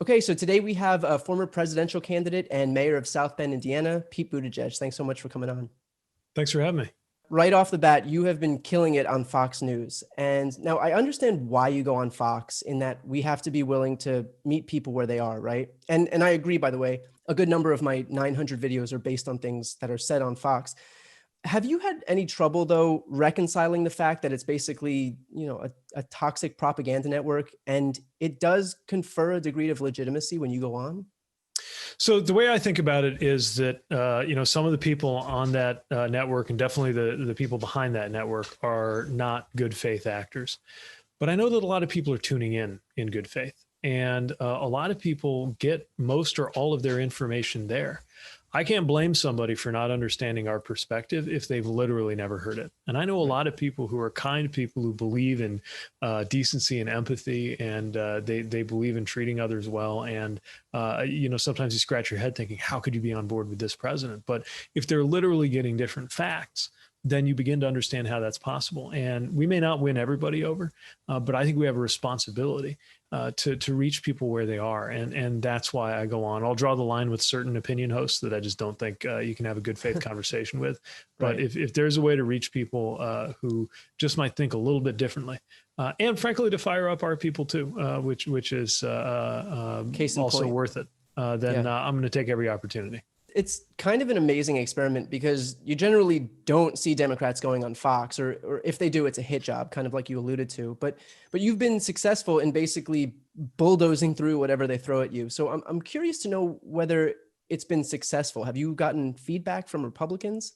Okay, so today we have a former presidential candidate and mayor of South Bend, Indiana, Pete Buttigieg. Thanks so much for coming on. Thanks for having me. Right off the bat, you have been killing it on Fox News. And now I understand why you go on Fox, in that we have to be willing to meet people where they are, right? And I agree, by the way, a good number of my 900 videos are based on things that are said on Fox. Have you had any trouble, though, reconciling the fact that it's basically, a toxic propaganda network, and it does confer a degree of legitimacy when you go on? So the way I think about it is that, some of the people on that network, and definitely the people behind that network, are not good faith actors. But I know that a lot of people are tuning in good faith. And a lot of people get most or all of their information there. I can't blame somebody for not understanding our perspective if they've literally never heard it. And I know a lot of people who are kind people who believe in decency and empathy, and they believe in treating others well. And, sometimes you scratch your head thinking, how could you be on board with this president? But if they're literally getting different facts, then you begin to understand how that's possible. And we may not win everybody over, but I think we have a responsibility to reach people where they are. And that's why I go on. I'll draw the line with certain opinion hosts that I just don't think you can have a good faith conversation with. But Right. if there's a way to reach people who just might think a little bit differently, and frankly, to fire up our people too, which is Case in also point. worth it, then I'm going to take every opportunity. It's kind of an amazing experiment, because you generally don't see Democrats going on Fox, or if they do, it's a hit job, kind of like you alluded to. But you've been successful in basically bulldozing through whatever they throw at you. So I'm curious to know whether it's been successful. Have you gotten feedback from Republicans?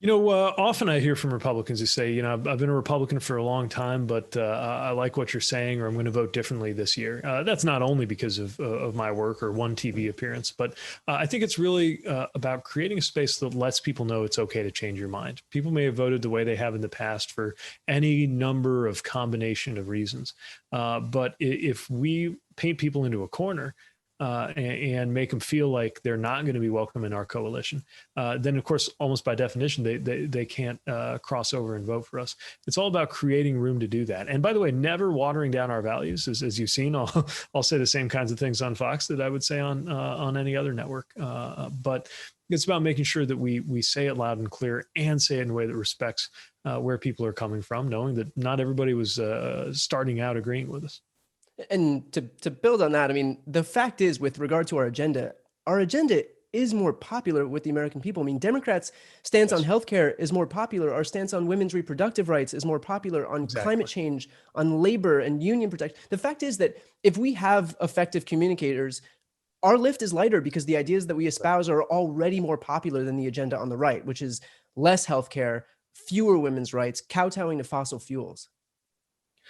Often I hear from Republicans who say, I've been a Republican for a long time, but I like what you're saying, or I'm going to vote differently this year. That's not only because of my work or one TV appearance, but I think it's really about creating a space that lets people know it's okay to change your mind. People may have voted the way they have in the past for any number of combination of reasons. But if we paint people into a corner, and make them feel like they're not going to be welcome in our coalition, then of course, almost by definition, they can't cross over and vote for us. It's all about creating room to do that. And by the way, never watering down our values. As you've seen, I'll say the same kinds of things on Fox that I would say on any other network. But it's about making sure that we say it loud and clear, and say it in a way that respects where people are coming from, knowing that not everybody was starting out agreeing with us. And to build on that, I mean, the fact is, with regard to our agenda is more popular with the American people. I mean, Democrats' stance on healthcare is more popular. Our stance on women's reproductive rights is more popular, on climate change, on labor and union protection. The fact is that if we have effective communicators, our lift is lighter, because the ideas that we espouse are already more popular than the agenda on the right, which is less healthcare, fewer women's rights, kowtowing to fossil fuels.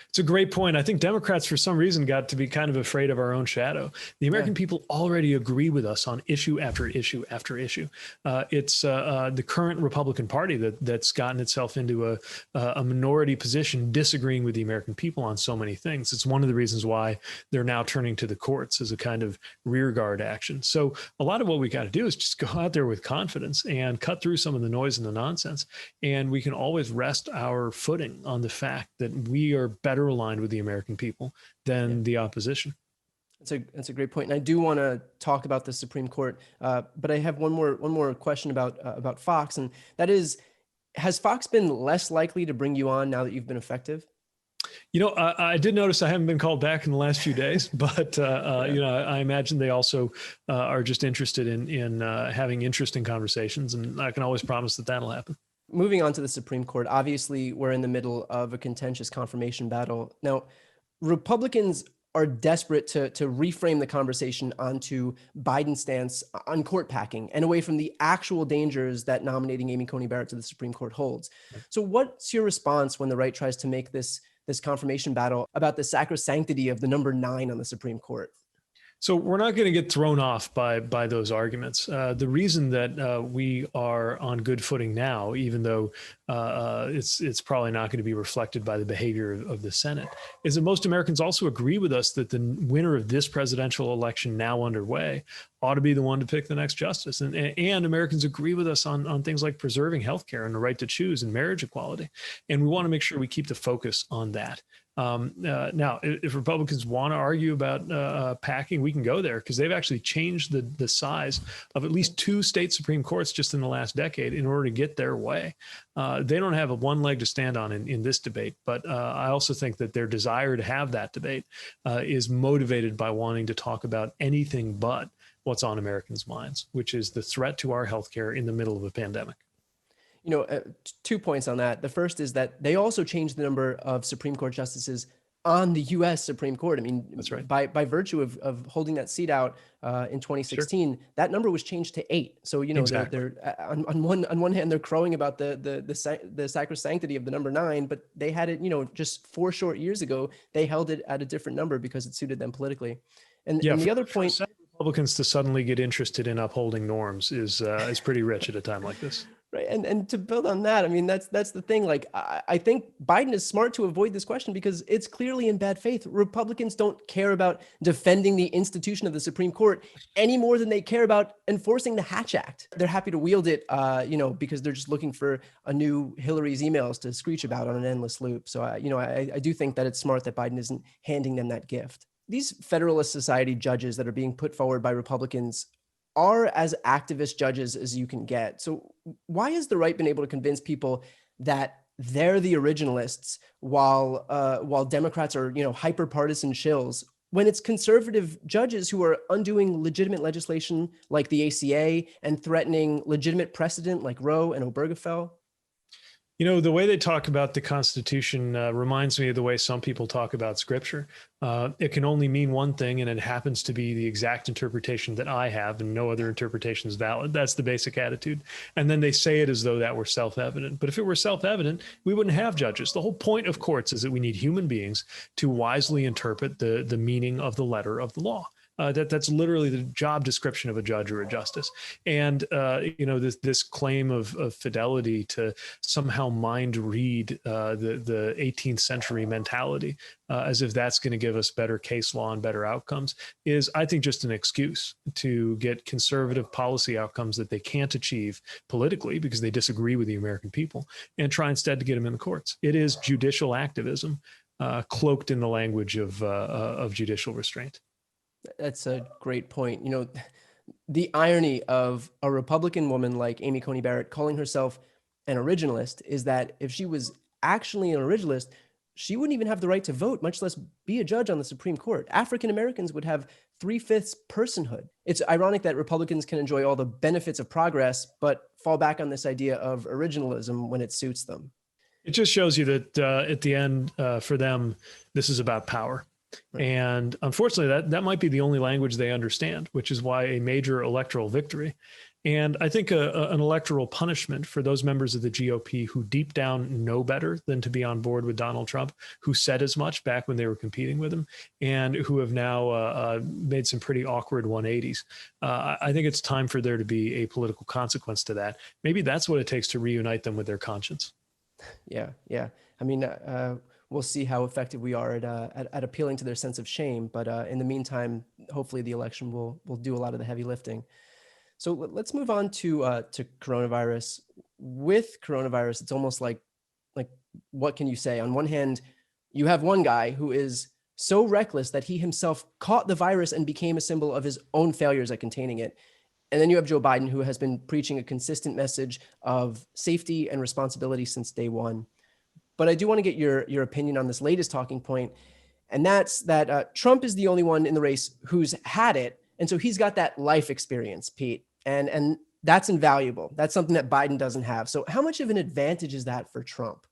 It's a great point. I think Democrats, for some reason, got to be kind of afraid of our own shadow. The American people already agree with us on issue after issue after issue. It's the current Republican Party that's gotten itself into a minority position, disagreeing with the American people on so many things. It's one of the reasons why they're now turning to the courts as a kind of rearguard action. So a lot of what we got to do is just go out there with confidence and cut through some of the noise and the nonsense. And we can always rest our footing on the fact that we are better aligned with the American people than the opposition. That's a great point. And I do want to talk about the Supreme Court, but I have one more question about Fox, and that is, has Fox been less likely to bring you on now that you've been effective? I did notice I haven't been called back in the last few days, but I imagine they also are just interested in having interesting conversations, and I can always promise that that'll happen. Moving on to the Supreme Court, obviously we're in the middle of a contentious confirmation battle. Now, Republicans are desperate to reframe the conversation onto Biden's stance on court packing and away from the actual dangers that nominating Amy Coney Barrett to the Supreme Court holds. So what's your response when the right tries to make this confirmation battle about the sacrosanctity of the number 9 on the Supreme Court? So we're not going to get thrown off by those arguments. The reason that we are on good footing now, even though it's probably not going to be reflected by the behavior of the Senate, is that most Americans also agree with us that the winner of this presidential election now underway ought to be the one to pick the next justice. And Americans agree with us on things like preserving healthcare and the right to choose and marriage equality. And we want to make sure we keep the focus on that. Now, if Republicans want to argue about packing, we can go there, because they've actually changed the size of at least 2 state Supreme Courts just in the last decade in order to get their way. They don't have one leg to stand on in this debate, but I also think that their desire to have that debate is motivated by wanting to talk about anything but what's on Americans' minds, which is the threat to our healthcare in the middle of a pandemic. 2 points on that. The first is that they also changed the number of Supreme Court justices on the U.S. Supreme Court. I mean, that's right. By virtue of holding that seat out in 2016, sure, that number was changed to 8. So exactly. they're on one hand they're crowing about the sacrosanctity of the number 9, but they had it just 4 short years ago. They held it at a different number because it suited them politically. And the other point, Republicans to suddenly get interested in upholding norms is pretty rich at a time like this. Right. And to build on that, I mean, that's the thing. Like, I think Biden is smart to avoid this question because it's clearly in bad faith. Republicans don't care about defending the institution of the Supreme Court any more than they care about enforcing the Hatch Act. They're happy to wield it, because they're just looking for a new Hillary's emails to screech about on an endless loop. So, I do think that it's smart that Biden isn't handing them that gift. These Federalist Society judges that are being put forward by Republicans are as activist judges as you can get. So why has the right been able to convince people that they're the originalists while Democrats are, hyper partisan shills, when it's conservative judges who are undoing legitimate legislation like the ACA and threatening legitimate precedent like Roe and Obergefell? The way they talk about the Constitution reminds me of the way some people talk about Scripture. It can only mean one thing, and it happens to be the exact interpretation that I have, and no other interpretation is valid. That's the basic attitude. And then they say it as though that were self-evident. But if it were self-evident, we wouldn't have judges. The whole point of courts is that we need human beings to wisely interpret the meaning of the letter of the law. That's literally the job description of a judge or a justice. And, this claim of fidelity to somehow mind read the 18th century mentality as if that's going to give us better case law and better outcomes is, I think, just an excuse to get conservative policy outcomes that they can't achieve politically because they disagree with the American people, and try instead to get them in the courts. It is judicial activism cloaked in the language of judicial restraint. That's a great point. The irony of a Republican woman like Amy Coney Barrett calling herself an originalist is that if she was actually an originalist, she wouldn't even have the right to vote, much less be a judge on the Supreme Court. African Americans would have 3/5 personhood. It's ironic that Republicans can enjoy all the benefits of progress, but fall back on this idea of originalism when it suits them. It just shows you that at the end, for them, this is about power. Right. And unfortunately, that might be the only language they understand, which is why a major electoral victory. And I think an electoral punishment for those members of the GOP who deep down know better than to be on board with Donald Trump, who said as much back when they were competing with him, and who have now made some pretty awkward 180s. I think it's time for there to be a political consequence to that. Maybe that's what it takes to reunite them with their conscience. Yeah. I mean, we'll see how effective we are at appealing to their sense of shame. But in the meantime, hopefully the election will do a lot of the heavy lifting. So let's move on to coronavirus. With coronavirus, it's almost like what can you say? On one hand, you have one guy who is so reckless that he himself caught the virus and became a symbol of his own failures at containing it. And then you have Joe Biden, who has been preaching a consistent message of safety and responsibility since day one. But I do want to get your opinion on this latest talking point, and that's that Trump is the only one in the race who's had it, and so he's got that life experience, Pete, and that's invaluable. That's something that Biden doesn't have. So how much of an advantage is that for Trump?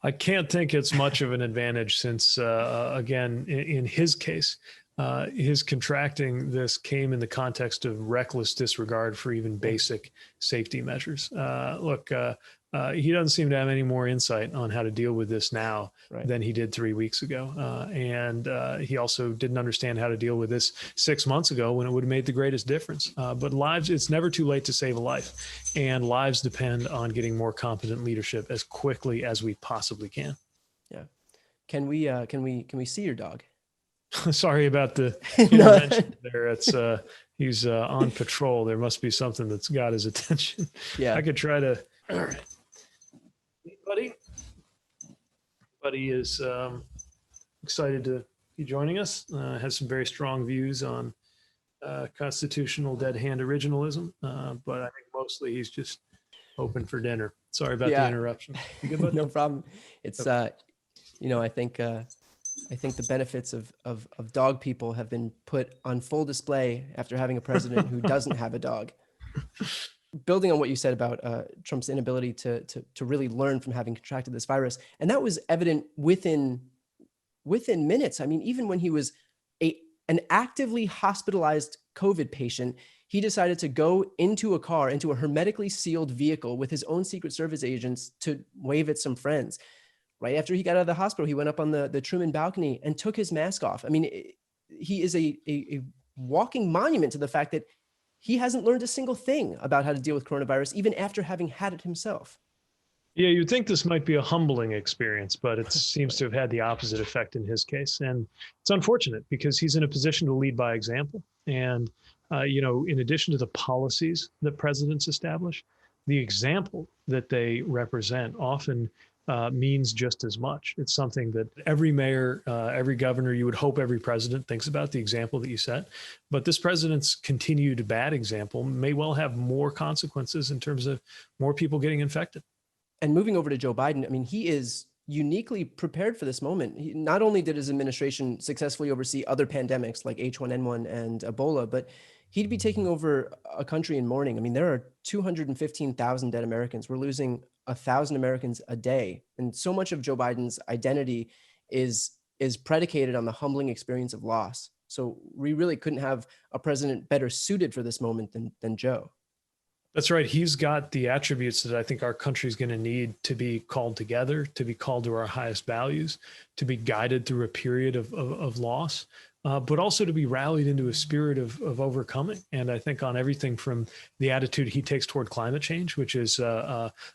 I can't think it's much of an advantage since, again, in his case, his contracting this came in the context of reckless disregard for even basic safety measures. He doesn't seem to have any more insight on how to deal with this now than he did 3 weeks ago. And he also didn't understand how to deal with this 6 months ago when it would have made the greatest difference. But lives, it's never too late to save a life. And lives depend on getting more competent leadership as quickly as we possibly can. Yeah. Can we see your dog? Sorry about the intervention there. It's he's on patrol. There must be something that's got his attention. Yeah. I could try to. All right. Buddy is excited to be joining us. Has some very strong views on constitutional dead hand originalism, but I think mostly he's just hoping for dinner. Sorry about the interruption. You good, bud? No problem. It's I think the benefits of dog people have been put on full display after having a president who doesn't have a dog. Building on what you said about Trump's inability to really learn from having contracted this virus, and that was evident within minutes. I mean, even when he was an actively hospitalized COVID patient, he decided to go into a hermetically sealed vehicle with his own Secret Service agents to wave at some friends. Right after he got out of the hospital, he went up on the Truman balcony and took his mask off. I mean, he is a walking monument to the fact that he hasn't learned a single thing about how to deal with coronavirus, even after having had it himself. Yeah, you'd think this might be a humbling experience, but it seems to have had the opposite effect in his case. And it's unfortunate because he's in a position to lead by example. And, in addition to the policies that presidents establish, the example that they represent often means just as much. It's something that every mayor, every governor, you would hope every president thinks about, the example that you set. But this president's continued bad example may well have more consequences in terms of more people getting infected. And moving over to Joe Biden, I mean, he is uniquely prepared for this moment. Not only did his administration successfully oversee other pandemics like H1N1 and Ebola, but he'd be taking over a country in mourning. I mean, there are 215,000 dead Americans. We're losing 1,000 Americans a day. And so much of Joe Biden's identity is predicated on the humbling experience of loss. So we really couldn't have a president better suited for this moment than Joe. That's right. He's got the attributes that I think our country is going to need to be called together, to be called to our highest values, to be guided through a period of loss, but also to be rallied into a spirit of overcoming. And I think on everything from the attitude he takes toward climate change, which is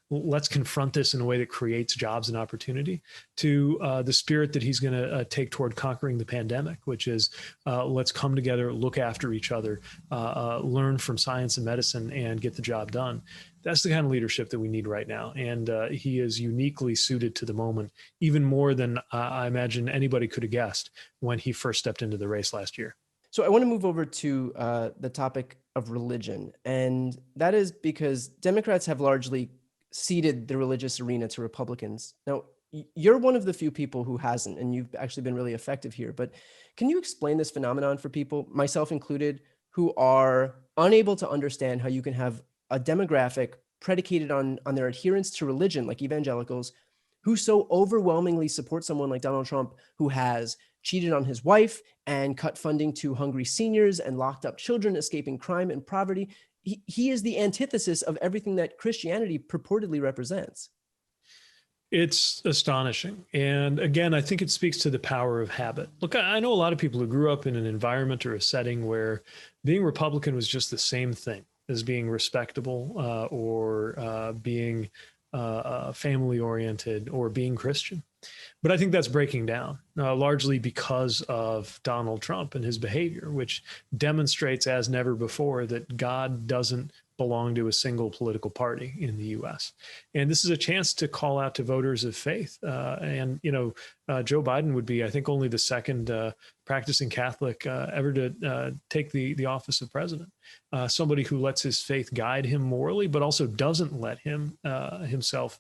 let's confront this in a way that creates jobs and opportunity, to the spirit that he's going to take toward conquering the pandemic, which is let's come together, look after each other, learn from science and medicine, and get the job done. That's the kind of leadership that we need right now. And he is uniquely suited to the moment, even more than I imagine anybody could have guessed when he first stepped into the race last year. So I want to move over to the topic of religion. And that is because Democrats have largely ceded the religious arena to Republicans. Now, you're one of the few people who hasn't, and you've actually been really effective here. But can you explain this phenomenon for people, myself included, who are unable to understand how you can have a demographic predicated on their adherence to religion, like evangelicals, who so overwhelmingly support someone like Donald Trump, who has cheated on his wife and cut funding to hungry seniors and locked up children escaping crime and poverty? He is the antithesis of everything that Christianity purportedly represents. It's astonishing. And again, I think it speaks to the power of habit. Look, I know a lot of people who grew up in an environment or a setting where being Republican was just the same thing as being respectable or being family oriented or being Christian. But I think that's breaking down largely because of Donald Trump and his behavior, which demonstrates as never before that God doesn't belong to a single political party in the U.S. And this is a chance to call out to voters of faith. Joe Biden would be, I think, only the second practicing Catholic ever to take the office of president. Somebody who lets his faith guide him morally, but also doesn't let him himself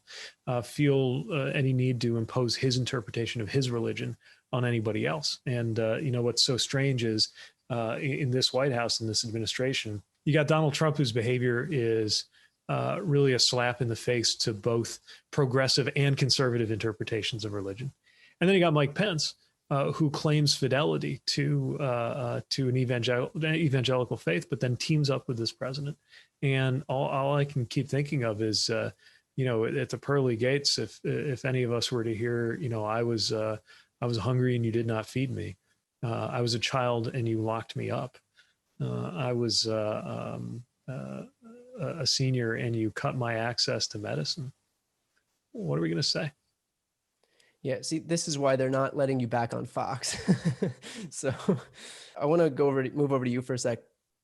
feel any need to impose his interpretation of his religion on anybody else. And, what's so strange is in this White House, in this administration, you got Donald Trump, whose behavior is really a slap in the face to both progressive and conservative interpretations of religion. And then you got Mike Pence, who claims fidelity to an evangelical faith, but then teams up with this president. And all I can keep thinking of is, at the pearly gates, if any of us were to hear, I was hungry and you did not feed me. I was a child and you locked me up. I was a senior and you cut my access to medicine. What are we going to say? Yeah, see, this is why they're not letting you back on Fox. So I want to move over to you for a sec.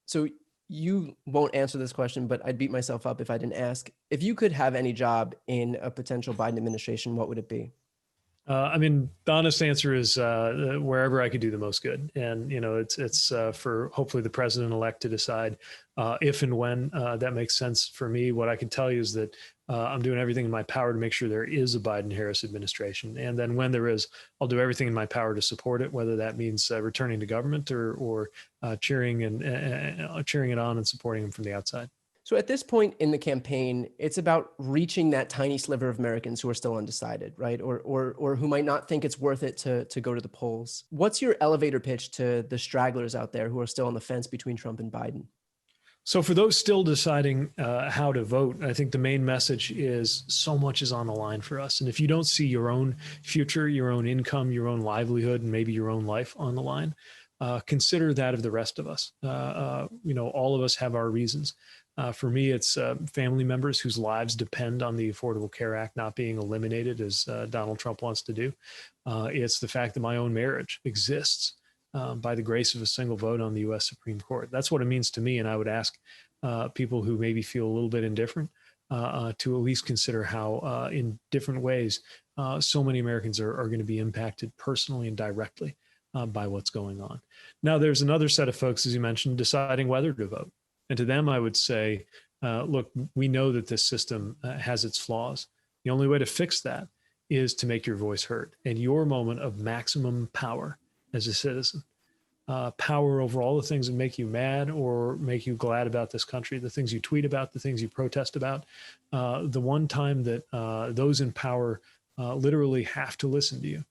So you won't answer this question, but I'd beat myself up if I didn't ask. If you could have any job in a potential Biden administration, what would it be? I mean, the honest answer is wherever I could do the most good, and it's for hopefully the president-elect to decide if and when that makes sense for me. What I can tell you is that I'm doing everything in my power to make sure there is a Biden-Harris administration, and then when there is, I'll do everything in my power to support it, whether that means returning to government or cheering it on and supporting them from the outside. So at this point in the campaign, it's about reaching that tiny sliver of Americans who are still undecided, right? Or who might not think it's worth it to go to the polls. What's your elevator pitch to the stragglers out there who are still on the fence between Trump and Biden? So for those still deciding how to vote, I think the main message is so much is on the line for us. And if you don't see your own future, your own income, your own livelihood, and maybe your own life on the line, consider that of the rest of us. All of us have our reasons. For me, it's family members whose lives depend on the Affordable Care Act not being eliminated, as Donald Trump wants to do. It's the fact that my own marriage exists by the grace of a single vote on the U.S. Supreme Court. That's what it means to me. And I would ask people who maybe feel a little bit indifferent to at least consider how in different ways so many Americans are going to be impacted personally and directly by what's going on. Now, there's another set of folks, as you mentioned, deciding whether to vote. And to them, I would say, look, we know that this system has its flaws. The only way to fix that is to make your voice heard. And your moment of maximum power as a citizen, power over all the things that make you mad or make you glad about this country, the things you tweet about, the things you protest about, the one time that those in power literally have to listen to you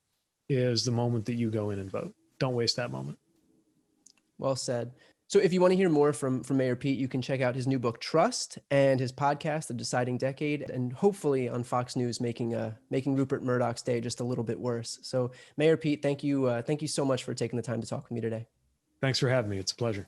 is the moment that you go in and vote. Don't waste that moment. Well said. So if you want to hear more from Mayor Pete, you can check out his new book, Trust, and his podcast, The Deciding Decade, and hopefully on Fox News, making Rupert Murdoch's day just a little bit worse. So Mayor Pete, thank you so much for taking the time to talk with me today. Thanks for having me. It's a pleasure.